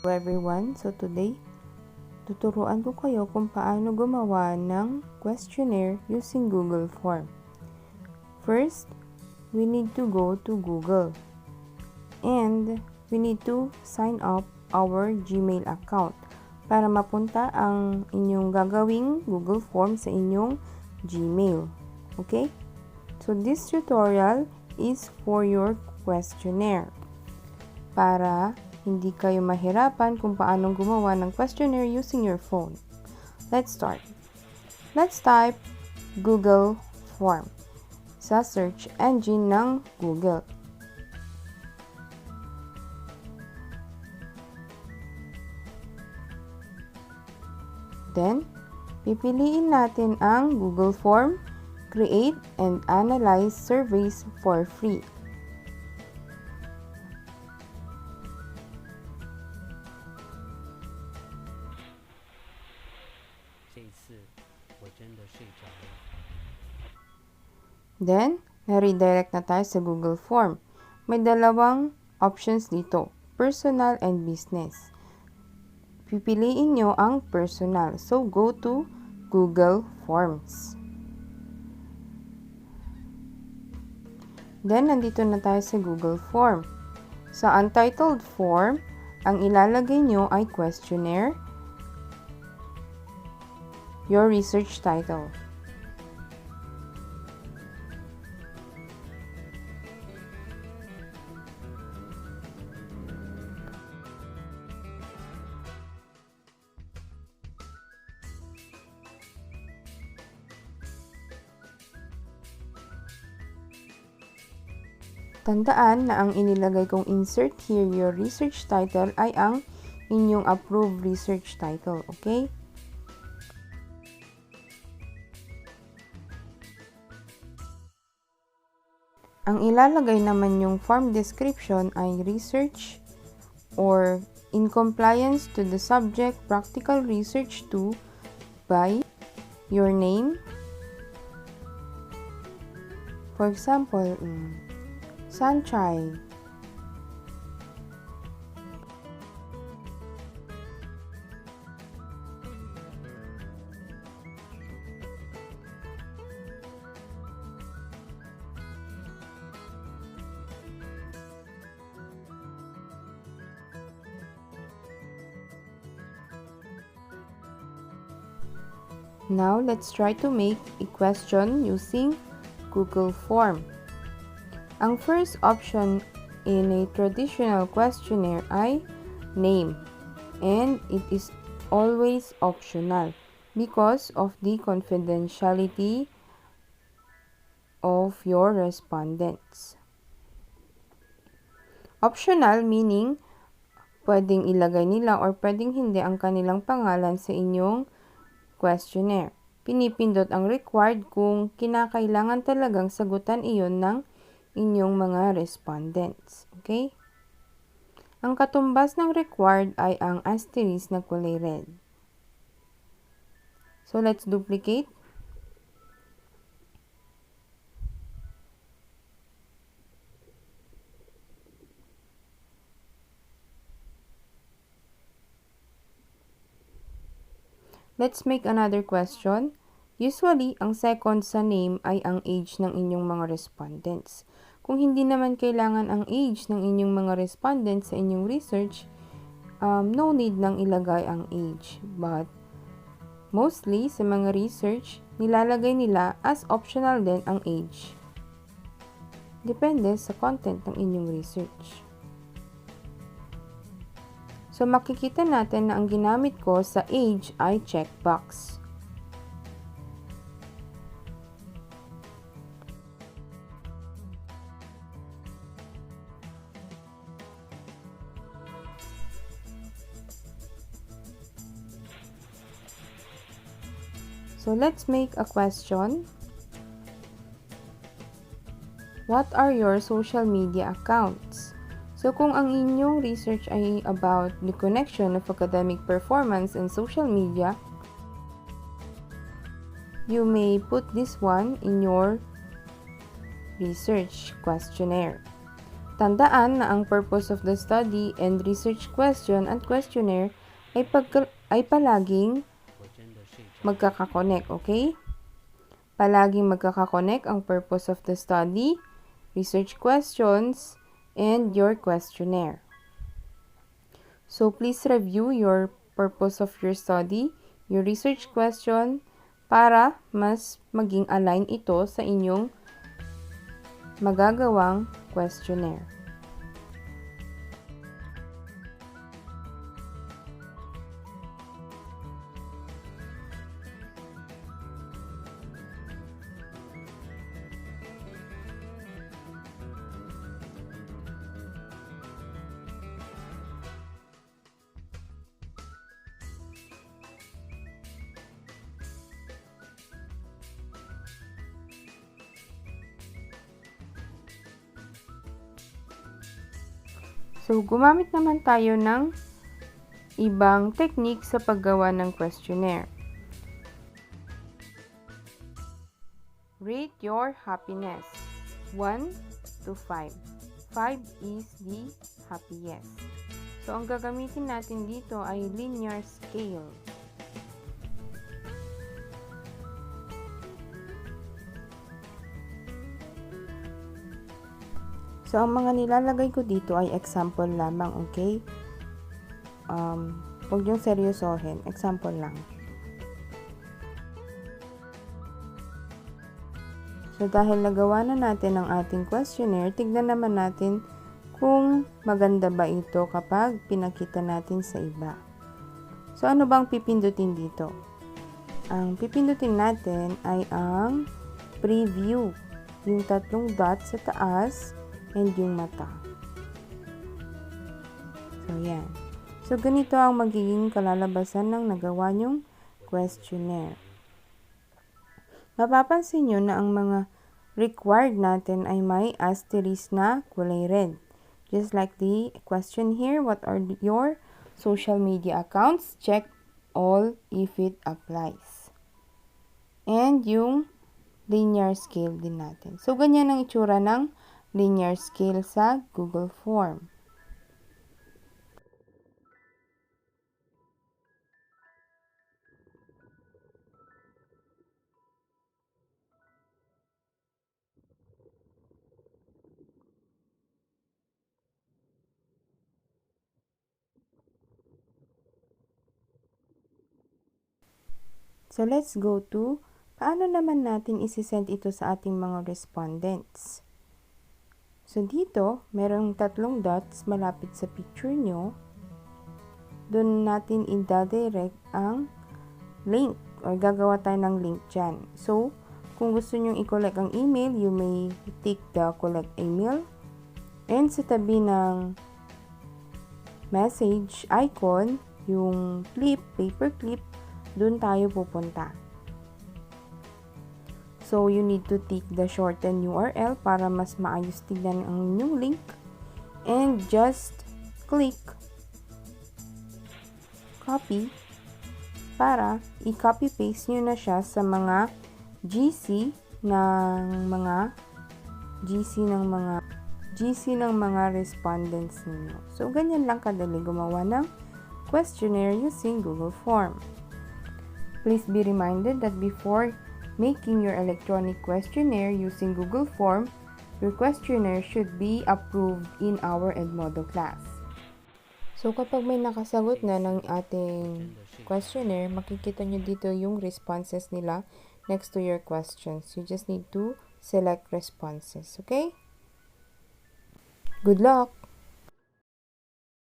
Hello everyone, so today tuturuan ko kayo kung paano gumawa ng questionnaire using Google Form. First, we need to go to Google and we need to sign up our Gmail account para mapunta ang inyong gagawing Google Form sa inyong Gmail. Okay? So this tutorial is for your questionnaire para hindi kayo mahirapan kung paano gumawa ng questionnaire using your phone. Let's start. Let's type Google Form sa search engine ng Google. Then, pipiliin natin ang Google Form, Create and Analyze Surveys for free. Then, na-redirect na tayo sa Google Form. May dalawang options dito, personal and business. Pipiliin nyo ang personal. So, go to Google Forms. Then, nandito na tayo sa Google Form. Sa untitled form, ang ilalagay nyo ay questionnaire, your research title. Tandaan na ang inilagay kong insert here your research title ay ang inyong approved research title, okay? Ang ilalagay naman yung form description ay research or in compliance to the subject practical research 2 by your name. For example, Sunshine. Now, let's try to make a question using Google Form. Ang first option in a traditional questionnaire ay name, and it is always optional because of the confidentiality of your respondents. Optional meaning pwedeng ilagay nila or pwedeng hindi ang kanilang pangalan sa inyong questionnaire. Pinipindot ang required kung kinakailangan talagang sagutan iyon ng inyong mga respondents. Okay? Ang katumbas ng required ay ang asterisk na kulay red. So, let's duplicate. Let's make another question. Usually, ang second sa name ay ang age ng inyong mga respondents. Kung hindi naman kailangan ang age ng inyong mga respondents sa inyong research, no need nang ilagay ang age. But, mostly sa mga research, nilalagay nila as optional din ang age. Depende sa content ng inyong research. So, makikita natin na ang ginamit ko sa age ay checkbox. So, let's make a question. What are your social media accounts? So, kung ang inyong research ay about the connection of academic performance and social media, you may put this one in your research questionnaire. Tandaan na ang purpose of the study and research question at questionnaire ay palaging magkakakonek, okay? Palaging magkakakonek ang purpose of the study, research questions, and your questionnaire. So please review your purpose of your study, your research question, para mas maging align ito sa inyong magagawang questionnaire. So, gumamit naman tayo ng ibang technique sa paggawa ng questionnaire. Rate your happiness. 1 to 5. 5 is the happiest. So, ang gagamitin natin dito ay linear scale. So, ang mga nilalagay ko dito ay example lamang, okay? Huwag niyong seryosohin. Example lang. So, dahil nagawa na natin ang ating questionnaire, tignan naman natin kung maganda ba ito kapag pinakita natin sa iba. So, ano bang pipindutin dito? Ang pipindutin natin ay ang preview. Yung tatlong dots sa taas and yung mata. So, yan. So, ganito ang magiging kalalabasan ng nagawa nyong questionnaire. Mapapansin nyo na ang mga required natin ay may asterisk na kulay red. Just like the question here, what are your social media accounts? Check all if it applies. And yung linear scale din natin. So, ganyan ang itsura ng linear scale sa Google Form. So, let's go to paano naman natin isi-send ito sa ating mga respondents. So, dito, merong tatlong dots malapit sa picture nyo. Doon natin i-direct ang link or gagawa tayo ng link dyan. So, kung gusto nyo i-collect ang email, you may tick the collect email. And sa tabi ng message icon, yung clip, paper clip, doon tayo pupunta. So, you need to tick the shorten URL para mas maayos tignan ang inyong link. And just click copy para i-copy-paste nyo na siya sa mga GC ng mga respondents ninyo. So, ganyan lang kadali gumawa ng questionnaire using Google Form. Please be reminded that before making your electronic questionnaire using Google Form, your questionnaire should be approved in our Edmodo class. So, kapag may nakasagot na ng ating questionnaire, makikita nyo dito yung responses nila next to your questions. You just need to select responses, okay? Good luck!